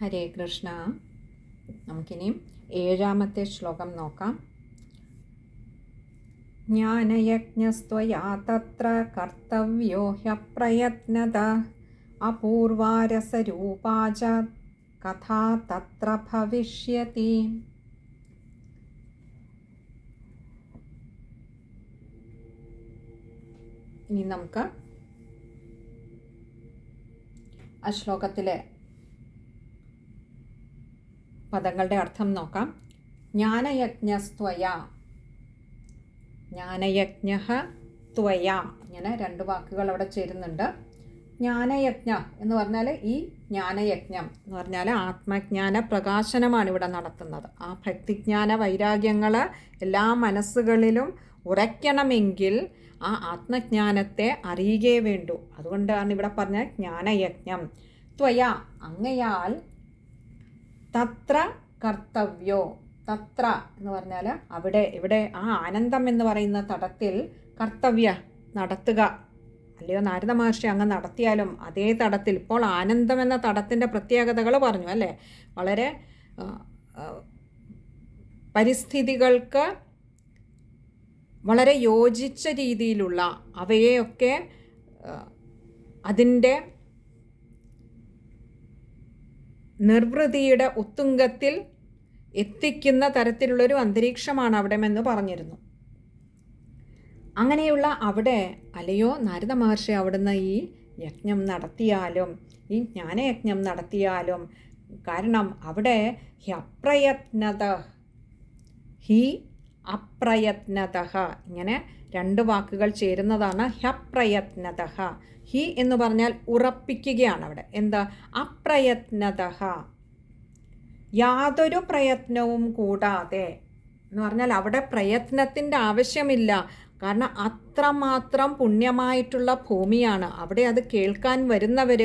ഹരേ കൃഷ്ണ. നമുക്കിനിയും 7ാമത്തെ ശ്ലോകം നോക്കാം. ജ്ഞാനയജ്ഞസ്ത്വയാ തത്ര കർത്തവ്യോ ഹ്യപ്രയത്നത അപൂർവാരസരൂപാ ച കഥാ തത്ര ഭവിഷ്യതി. ഇനി നമുക്ക് ആ ശ്ലോകത്തിലെ പദങ്ങളുടെ അർത്ഥം നോക്കാം. ജ്ഞാനയജ്ഞസ്ത്വയ, ജ്ഞാനയജ്ഞ ത്വയ, ഇങ്ങനെ 2 വാക്കുകൾ അവിടെ ചേരുന്നുണ്ട്. ജ്ഞാനയജ്ഞ എന്ന് പറഞ്ഞാൽ ഈ ജ്ഞാനയജ്ഞം എന്ന് പറഞ്ഞാൽ ആത്മജ്ഞാന പ്രകാശനമാണ് ഇവിടെ നടത്തുന്നത്. ആ ഭക്തിജ്ഞാന വൈരാഗ്യങ്ങൾ എല്ലാ മനസ്സുകളിലും ഉറയ്ക്കണമെങ്കിൽ ആ ആത്മജ്ഞാനത്തെ അറിയുകയേ വേണ്ടൂ. അതുകൊണ്ടാണ് ഇവിടെ പറഞ്ഞ ജ്ഞാനയജ്ഞം. ത്വയ, അങ്ങയാൽ, തത്ര കർത്തവ്യോ, തത്ര എന്ന് പറഞ്ഞാൽ അവിടെ, ഇവിടെ ആ ആനന്ദം എന്ന് പറയുന്ന തടത്തിൽ കർത്തവ്യ നടത്തുക. അല്ലയോ നാരദ മഹർഷി അങ്ങ് നടത്തിയാലും അതേ തടത്തിൽ. ഇപ്പോൾ ആനന്ദം എന്ന തടത്തിൻ്റെ പ്രത്യേകതകൾ പറഞ്ഞു അല്ലേ. വളരെ പരിസ്ഥിതികൾക്ക് വളരെ യോജിച്ച രീതിയിലുള്ള അവയെയൊക്കെ അതിൻ്റെ നിർവൃതിയുടെ ഉത്തുംഗത്തിൽ എത്തിക്കുന്ന തരത്തിലുള്ളൊരു അന്തരീക്ഷമാണ് അവിടെമെന്ന് പറഞ്ഞിരുന്നു. അങ്ങനെയുള്ള അവിടെ അല്ലയോ നാരദ മഹർഷി അവിടുന്ന് ഈ യജ്ഞം നടത്തിയാലും, ഈ ജ്ഞാനയജ്ഞം നടത്തിയാലും, കാരണം അവിടെ ഹി അപ്രയത്നത, ഇങ്ങനെ 2 വാക്കുകൾ ചേരുന്നതാണ് ഹ്യപ്രയത്നത. ഹി എന്ന് പറഞ്ഞാൽ ഉറപ്പിക്കുകയാണ് അവിടെ. എന്താ? അപ്രയത്നത, യാതൊരു പ്രയത്നവും കൂടാതെ എന്ന് പറഞ്ഞാൽ അവിടെ പ്രയത്നത്തിൻ്റെ ആവശ്യമില്ല. കാരണം അത്രമാത്രം പുണ്യമായിട്ടുള്ള ഭൂമിയാണ് അവിടെ. അത് കേൾക്കാൻ വരുന്നവർ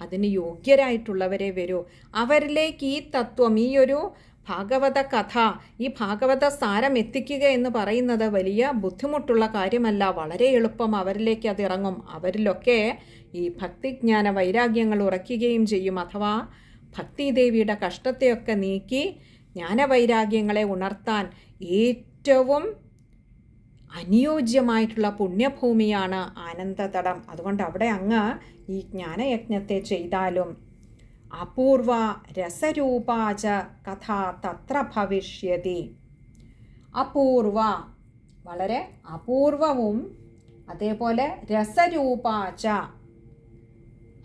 അതിന് യോഗ്യരായിട്ടുള്ളവരെ വരൂ. അവരിലേക്ക് ഈ തത്വം, ഈ ഒരു ഭാഗവത കഥ, ഈ ഭാഗവത സാരം എത്തിക്കുക എന്ന് പറയുന്നത് വലിയ ബുദ്ധിമുട്ടുള്ള കാര്യമല്ല. വളരെ എളുപ്പം അവരിലേക്ക് അത് ഇറങ്ങും. അവരിലൊക്കെ ഈ ഭക്തിജ്ഞാന വൈരാഗ്യങ്ങൾ ഉറയ്ക്കുകയും ചെയ്യും. അഥവാ ഭക്തിദേവിയുടെ കഷ്ടത്തെയൊക്കെ നീക്കി ജ്ഞാനവൈരാഗ്യങ്ങളെ ഉണർത്താൻ ഏറ്റവും അനുയോജ്യമായിട്ടുള്ള പുണ്യഭൂമിയാണ് ആനന്ദതടം. അതുകൊണ്ട് അവിടെ അങ്ങ് ഈ ജ്ഞാനയജ്ഞത്തെ ചെയ്താലും അപൂർവ രസരൂപാച കഥ തത്ര ഭവിഷ്യതി. അപൂർവ, വളരെ അപൂർവവും, അതേപോലെ രസരൂപാച,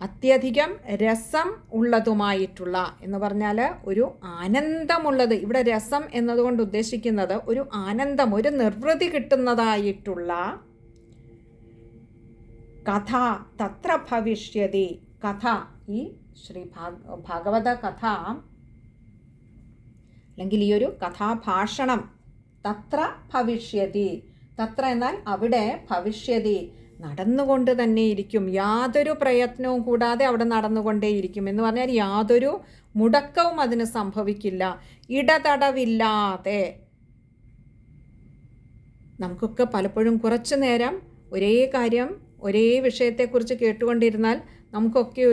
അത്യധികം രസം ഉള്ളതുമായിട്ടുള്ള എന്ന് പറഞ്ഞാൽ ഒരു ആനന്ദമുള്ളത്. ഇവിടെ രസം എന്നതുകൊണ്ട് ഉദ്ദേശിക്കുന്നത് ഒരു ആനന്ദം, ഒരു നിർവൃതി കിട്ടുന്നതായിട്ടുള്ള കഥ തത്ര ഭവിഷ്യതി. കഥ, ഈ ശ്രീ ഭാഗവത കഥ അല്ലെങ്കിൽ ഈ ഒരു കഥാഭാഷണം തത്ര ഭവിഷ്യതി. തത്ര എന്നാൽ അവിടെ, ഭവിഷ്യതി നടന്നുകൊണ്ട് തന്നെ ഇരിക്കും. യാതൊരു പ്രയത്നവും കൂടാതെ അവിടെ നടന്നുകൊണ്ടേയിരിക്കും എന്ന് പറഞ്ഞാൽ യാതൊരു മുടക്കവും അതിന് സംഭവിക്കില്ല. ഇടതടവില്ലാതെ. നമുക്കൊക്കെ പലപ്പോഴും കുറച്ചു നേരം ഒരേ കാര്യം, ഒരേ വിഷയത്തെക്കുറിച്ച് കേട്ടുകൊണ്ടിരുന്നാൽ നമുക്കൊക്കെ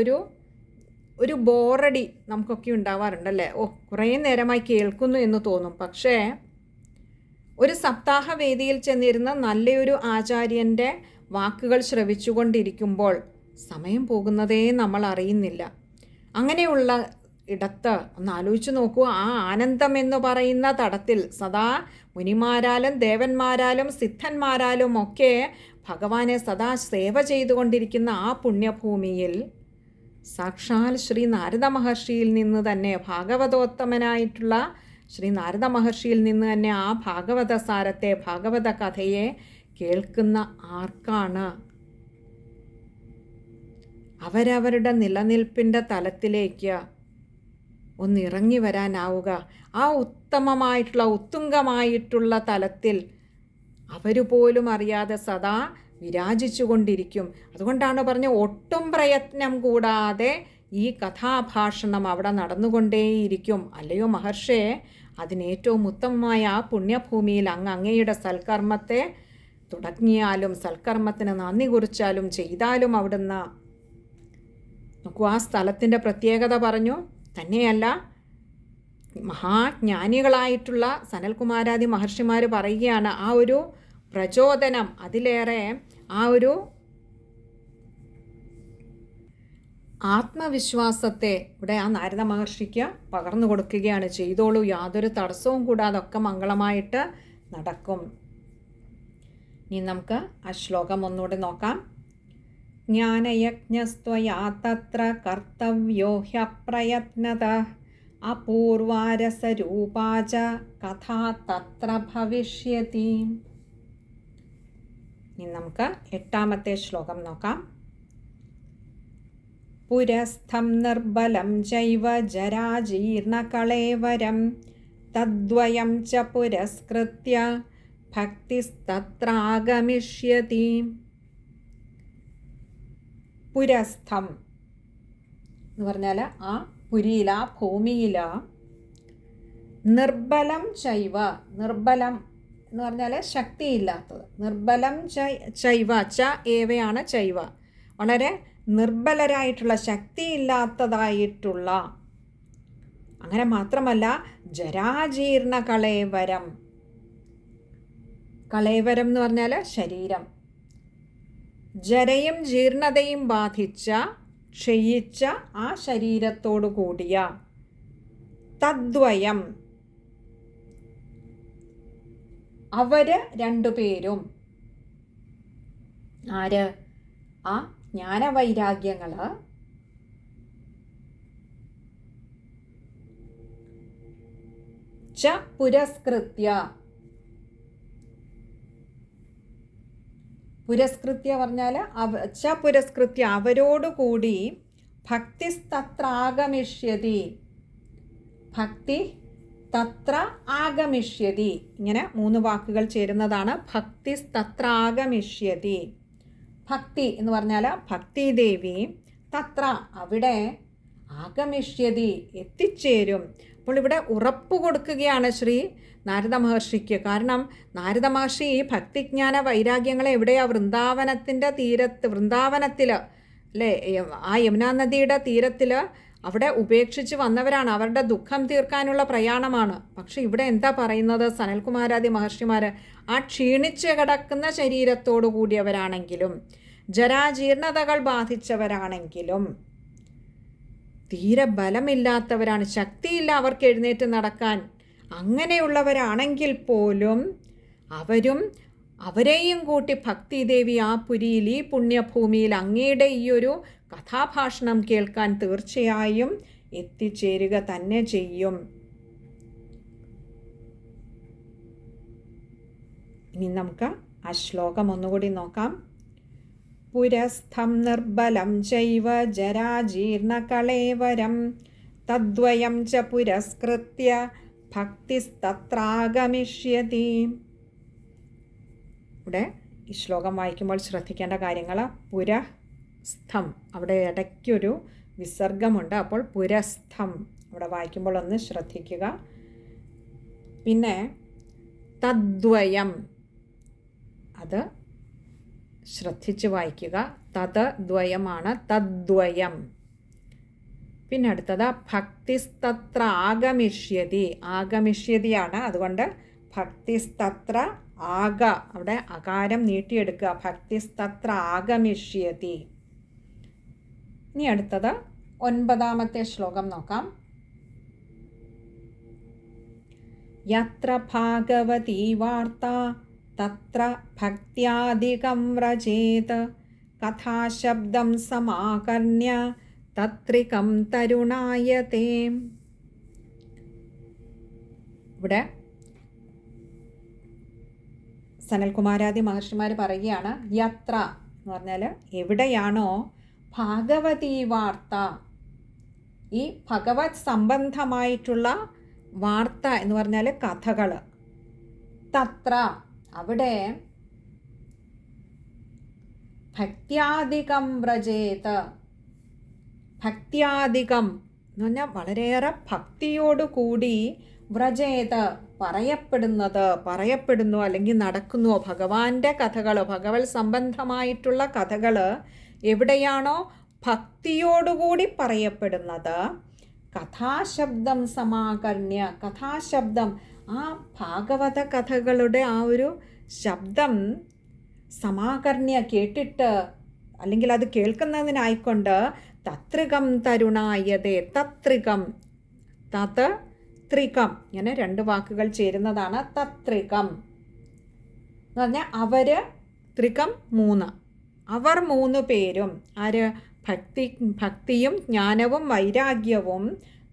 ഒരു ബോറടി നമുക്കൊക്കെ ഉണ്ടാവാറുണ്ടല്ലേ. കുറേ നേരമായി കേൾക്കുന്നു എന്ന് തോന്നും. പക്ഷേ ഒരു സപ്താഹ വേദിയിൽ ചെന്നിരുന്ന നല്ലൊരു ആചാര്യൻ്റെ വാക്കുകൾ ശ്രവിച്ചുകൊണ്ടിരിക്കുമ്പോൾ സമയം പോകുന്നതേ നമ്മൾ അറിയുന്നില്ല. അങ്ങനെയുള്ള ഇടത്ത് ഒന്ന് ആലോചിച്ച് നോക്കൂ. ആ ആനന്ദം എന്ന് പറയുന്ന തടത്തിൽ സദാ മുനിമാരാലും ദേവന്മാരാലും സിദ്ധന്മാരാലും ഒക്കെ ഭഗവാനെ സദാ സേവ ചെയ്തുകൊണ്ടിരിക്കുന്ന ആ പുണ്യഭൂമിയിൽ സാക്ഷാൽ ശ്രീ നാരദ മഹർഷിയിൽ നിന്ന് തന്നെ, ഭാഗവതോത്തമനായിട്ടുള്ള ശ്രീ നാരദ മഹർഷിയിൽ നിന്ന് തന്നെ ആ ഭാഗവത സാരത്തെ, ഭാഗവത കഥയെ കേൾക്കുന്ന ആർക്കാണ് അവരവരുടെ നിലനിൽപ്പിൻ്റെ തലത്തിലേക്ക് ഒന്നിറങ്ങി വരാനാവുക? ആ ഉത്തമമായിട്ടുള്ള, ഉത്തുംഗമായിട്ടുള്ള തലത്തിൽ അവർ പോലും അറിയാതെ സദാ വിരാജിച്ചു കൊണ്ടിരിക്കും. അതുകൊണ്ടാണ് പറഞ്ഞ ഒട്ടും പ്രയത്നം കൂടാതെ ഈ കഥാഭാഷണം അവിടെ നടന്നുകൊണ്ടേയിരിക്കും. അല്ലയോ മഹർഷേ, അതിനേറ്റവും ഉത്തമമായ ആ പുണ്യഭൂമിയിൽ അങ്ങയുടെ സൽക്കർമ്മത്തെ തുടങ്ങിയാലും, സൽക്കർമ്മത്തിന് നന്ദി കുറിച്ചാലും ചെയ്താലും അവിടുന്ന് നോക്കൂ, ആ സ്ഥലത്തിൻ്റെ പ്രത്യേകത പറഞ്ഞു. തന്നെയല്ല, മഹാജ്ഞാനികളായിട്ടുള്ള സനൽകുമാരാദി മഹർഷിമാർ പറയുകയാണ്, ആ ഒരു പ്രചോദനം, അതിലേറെ ആ ഒരു ആത്മവിശ്വാസത്തെ ഇവിടെ ആ നാരദ മഹർഷിക്ക് പകർന്നു കൊടുക്കുകയാണ്. ചെയ്തോളൂ, യാതൊരു തടസ്സവും കൂടാതെ ഒക്കെ മംഗളമായിട്ട് നടക്കും. ഇനി നമുക്ക് ആ ശ്ലോകം ഒന്നുകൂടി നോക്കാം. ജ്ഞാനയജ്ഞസ്ത്വയാ തത്ര കർത്തവ്യോ ഹ്യപ്രയത്നതഃ അപൂർവാരസരൂപാ ച കഥാ തത്ര ഭവിഷ്യതി. ഇനി നമുക്ക് 8ാമത്തെ ശ്ലോകം നോക്കാം. പുരസ്ഥം നിർബലം ചൈവ ജരാജീർണകളേവരം തദ്വയം ച പുരസ്കൃത്യ ഭക്തിസ്തത്രാഗമിഷ്യതി. പുരസ്ഥം എന്ന് പറഞ്ഞാൽ ആ പുരിയിൽ, ആ ഭൂമിയിൽ, നിർബലം ചൈവ, നിർബലം എന്ന് പറഞ്ഞാൽ ശക്തിയില്ലാത്തത്, നിർബലം ചൈവ, ച ഏവയാണ് ചൈവ, വളരെ നിർബലരായിട്ടുള്ള, ശക്തിയില്ലാത്തതായിട്ടുള്ള, അങ്ങനെ മാത്രമല്ല ജരാജീർണ കളേവരം, കളേവരം എന്ന് പറഞ്ഞാൽ ശരീരം, ജരയും ജീർണതയും ബാധിച്ച, ക്ഷയിച്ച ആ ശരീരത്തോടു കൂടിയ, തദ്വയം അവര് രണ്ടുപേരും, ആര്? ആ ജ്ഞാനവൈരാഗ്യങ്ങൾ ച പുരസ്കൃത്യ, പുരസ്കൃത്യ പറഞ്ഞാൽ ച പുരസ്കൃത്യ അവരോടുകൂടി, ഭക്തിസ്തത്ര ആഗമിഷ്യതി, ഭക്തി തത്ര ആഗമിഷ്യതി, ഇങ്ങനെ 3 വാക്കുകൾ ചേരുന്നതാണ് ഭക്തിസ്തത്ര ആഗമിഷ്യതി. ഭക്തി എന്ന് പറഞ്ഞാൽ ഭക്തിദേവി, തത്ര അവിടെ, ആഗമിഷ്യതി എത്തിച്ചേരും. അപ്പോൾ ഇവിടെ ഉറപ്പ് കൊടുക്കുകയാണ് ശ്രീ നാരദ മഹർഷിക്ക്. കാരണം നാരദ മഹർഷി ഈ ഭക്തിജ്ഞാന വൈരാഗ്യങ്ങളെ എവിടെയാ? വൃന്ദാവനത്തിൻ്റെ തീരത്ത്, വൃന്ദാവനത്തിൽ അല്ലേ, ആ യമുനാ നദിയുടെ തീരത്തിൽ അവിടെ ഉപേക്ഷിച്ച് വന്നവരാണ്. അവരുടെ ദുഃഖം തീർക്കാനുള്ള പ്രയാണമാണ്. പക്ഷെ ഇവിടെ എന്താ പറയുന്നത്? സനൽകുമാരാദി മഹർഷിമാർ ആ ക്ഷീണിച്ച് കിടക്കുന്ന ശരീരത്തോടു കൂടിയവരാണെങ്കിലും, ജരാജീർണതകൾ ബാധിച്ചവരാണെങ്കിലും, തീരെ ബലമില്ലാത്തവരാണ്, ശക്തിയില്ല അവർക്ക് എഴുന്നേറ്റ് നടക്കാൻ, അങ്ങനെയുള്ളവരാണെങ്കിൽ പോലും അവരെയും കൂട്ടി ഭക്തിദേവി ആ പുരിയിൽ, ഈ പുണ്യഭൂമിയിൽ അങ്ങയുടെ ഈ ഒരു കഥാഭാഷണം കേൾക്കാൻ തീർച്ചയായും എത്തിച്ചേരുക തന്നെ ചെയ്യും. ഇനി നമുക്ക് ആ ശ്ലോകം ഒന്നുകൂടി നോക്കാം. പുരസ്ഥം നിർബലം ചൈവ ജരാജീർണകളേവരം തദ്വയം ച പുരസ്കൃത്യ ഭക്തിസ്തത്രാഗമിഷ്യതി. ഇവിടെ ഈ ശ്ലോകം വായിക്കുമ്പോൾ ശ്രദ്ധിക്കേണ്ട കാര്യങ്ങൾ, പുരസ്ഥം, അവിടെ ഇടയ്ക്കൊരു വിസർഗമുണ്ട്. അപ്പോൾ പുരസ്ഥം അവിടെ വായിക്കുമ്പോൾ ഒന്ന് ശ്രദ്ധിക്കുക. പിന്നെ തദ്വയം, അത് ശ്രദ്ധിച്ച് വായിക്കുക. തത് ദ്വയമാണ്, തദ്വയം. പിന്നെ അടുത്തത് ഭക്തിസ്തത്ര ആഗമിഷ്യതി, ആഗമിഷ്യതിയാണ്. അതുകൊണ്ട് ഭക്തിസ്തത്ര ആഗ, അവിടെ അകാരം നീട്ടിയെടുക്കുക. ഭക്തിസ്തത്ര ആഗമിഷ്യതി. ഇനി അടുത്തത് 9ാമത്തെ ശ്ലോകം നോക്കാം. യത്ര ഭാഗവതീ വാർത്ത തത്ര ഭക്ത്യാധികം വ്രജേത് കഥാശബ്ദം സമാകർണ്യ തത്രികം തരുണായതേ. ഇവിടെ സനൽകുമാരാദി മഹർഷിമാർ പറയുകയാണ്, യത്ര എന്ന് പറഞ്ഞാൽ എവിടെയാണോ ഭാഗവതീ വാർത്ത, ഈ ഭഗവത് സംബന്ധമായിട്ടുള്ള വാർത്ത എന്ന് പറഞ്ഞാൽ കഥകൾ, തത്ര അവിടെ ഭക്ത്യാധികം വ്രജേത്, ഭക്ത്യാധികം എന്ന് പറഞ്ഞാൽ വളരെയേറെ ഭക്തിയോടുകൂടി, വ്രജേത് പറയപ്പെടുന്നു അല്ലെങ്കിൽ നടക്കുന്നു ഭഗവാന്റെ കഥകൾ, ഭഗവത് സംബന്ധമായിട്ടുള്ള കഥകൾ എവിടെയാണോ ഭക്തിയോടുകൂടി പറയപ്പെടുന്നത്, കഥാശബ്ദം സമാകർണ്യ, കഥാശബ്ദം, ആ ഭാഗവത കഥകളുടെ ആ ഒരു ശബ്ദം സമാകർണ്യ കേട്ടിട്ട്, അല്ലെങ്കിൽ അത് കേൾക്കുന്നതിനായിക്കൊണ്ട് തത്രികം തരുണായതേ, തത്രികം, തത് ത്രികം, ഇങ്ങനെ 2 വാക്കുകൾ ചേരുന്നതാണ് തത്രികം എന്ന് പറഞ്ഞാൽ അവർ, ത്രികം 3, അവർ 3 പേരും, ആര്, ഭക്തിയും ജ്ഞാനവും വൈരാഗ്യവും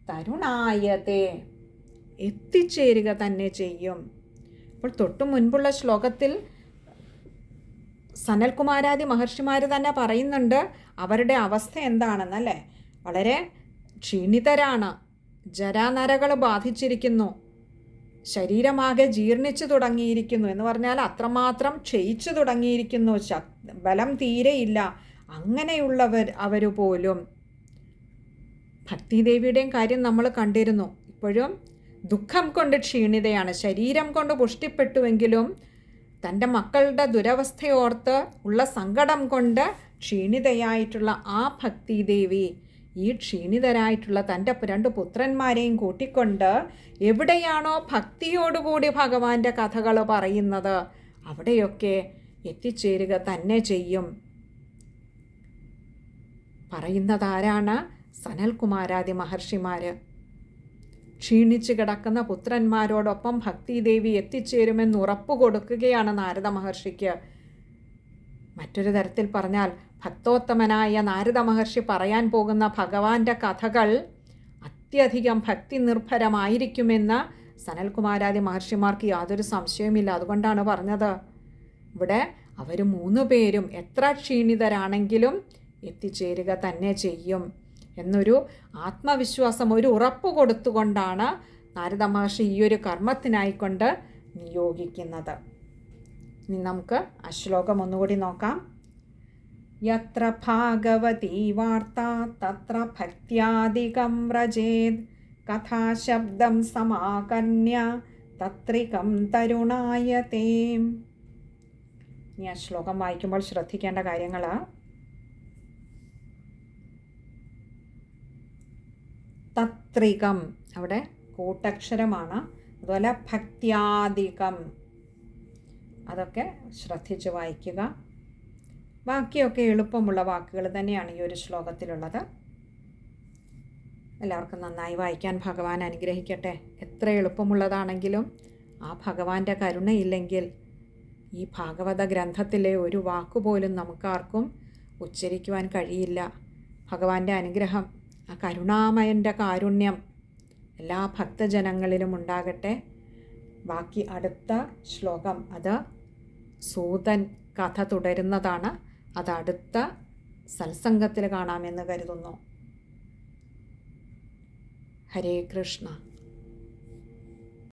തരുണായതേ, എത്തിച്ചേരുക തന്നെ ചെയ്യും. അപ്പോൾ തൊട്ടു മുൻപുള്ള ശ്ലോകത്തിൽ സനൽകുമാരാദി മഹർഷിമാർ തന്നെ പറയുന്നുണ്ട് അവരുടെ അവസ്ഥ എന്താണെന്നല്ലേ. വളരെ ക്ഷീണിതരാണ്, ജരാനരകൾ ബാധിച്ചിരിക്കുന്നു, ശരീരമാകെ ജീർണിച്ചു തുടങ്ങിയിരിക്കുന്നു എന്ന് പറഞ്ഞാൽ അത്രമാത്രം ക്ഷയിച്ചു തുടങ്ങിയിരിക്കുന്നു, ബലം തീരെയില്ല. അങ്ങനെയുള്ളവർ പോലും, ഭക്തിദേവിയുടെയും കാര്യം നമ്മൾ കണ്ടിരുന്നു, ഇപ്പോഴും ദുഃഖം കൊണ്ട് ക്ഷീണിതയാണ്, ശരീരം കൊണ്ട് പുഷ്ടിപ്പെട്ടുവെങ്കിലും തൻ്റെ മക്കളുടെ ദുരവസ്ഥയോർത്ത് ഉള്ള സങ്കടം കൊണ്ട് ക്ഷീണിതയായിട്ടുള്ള ആ ഭക്തിദേവി ഈ ക്ഷീണിതരായിട്ടുള്ള തൻ്റെ 2 പുത്രന്മാരെയും കൂട്ടിക്കൊണ്ട് എവിടെയാണോ ഭക്തിയോടുകൂടി ഭഗവാന്റെ കഥകൾ പറയുന്നത് അവിടെയൊക്കെ എത്തിച്ചേരുക തന്നെ ചെയ്യും. പറയുന്നതാരാണ്? സനൽകുമാരാദി മഹർഷിമാർ. ക്ഷീണിച്ച് കിടക്കുന്ന പുത്രന്മാരോടൊപ്പം ഭക്തിദേവി എത്തിച്ചേരുമെന്ന് ഉറപ്പ് കൊടുക്കുകയാണ് നാരദ മഹർഷിക്ക്. മറ്റൊരു തരത്തിൽ പറഞ്ഞാൽ ഭക്തോത്തമനായ നാരദ മഹർഷി പറയാൻ പോകുന്ന ഭഗവാന്റെ കഥകൾ അത്യധികം ഭക്തി നിർഭരമായിരിക്കുമെന്ന് സനൽകുമാരാദി മഹർഷിമാർക്ക് യാതൊരു സംശയവുമില്ല. അതുകൊണ്ടാണ് പറഞ്ഞത് ഇവിടെ അവർ 3 പേരും എത്ര ക്ഷീണിതരാണെങ്കിലും എത്തിച്ചേരുക തന്നെ ചെയ്യും എന്നൊരു ആത്മവിശ്വാസം, ഒരു ഉറപ്പ് കൊടുത്തുകൊണ്ടാണ് നാരദ മഹർഷി ഈ ഒരു കർമ്മത്തിനായിക്കൊണ്ട് നിയോഗിക്കുന്നത്. ഇനി നമുക്ക് ആ ശ്ലോകം ഒന്നുകൂടി നോക്കാം. യത്ര ഭാഗവതീ വാർത്ത തത്ര ഭക്ത്യാദികം വ്രജേത്, കഥാശബ്ദം സമാകർണ്യ തത്രികം തരുണായതേ. ഇനി ആ ശ്ലോകം വായിക്കുമ്പോൾ ശ്രദ്ധിക്കേണ്ട കാര്യങ്ങൾ: തത്രികം അവിടെ കൂട്ടക്ഷരമാണ്, അതുപോലെ ഭക്ത്യാദികം അതൊക്കെ ശ്രദ്ധിച്ച് വായിക്കുക. ബാക്കിയൊക്കെ എളുപ്പമുള്ള വാക്കുകൾ തന്നെയാണ് ഈ ഒരു ശ്ലോകത്തിലുള്ളത്. എല്ലാവർക്കും നന്നായി വായിക്കാൻ ഭഗവാൻ അനുഗ്രഹിക്കട്ടെ. എത്ര എളുപ്പമുള്ളതാണെങ്കിലും ആ ഭഗവാന്റെ കരുണയില്ലെങ്കിൽ ഈ ഭാഗവത ഗ്രന്ഥത്തിലെ ഒരു വാക്കുപോലും നമുക്കാർക്കും ഉച്ചരിക്കുവാൻ കഴിയില്ല. ഭഗവാന്റെ അനുഗ്രഹം, ആ കരുണാമയൻ്റെ കാരുണ്യം എല്ലാ ഭക്തജനങ്ങളിലും ഉണ്ടാകട്ടെ. ബാക്കി അടുത്ത ശ്ലോകം അത് സൂതൻ കഥ തുടരുന്നതാണ്. അത് അടുത്ത സത്സംഗത്തിൽ കാണാമെന്ന് കരുതുന്നു. ഹരേ കൃഷ്ണ.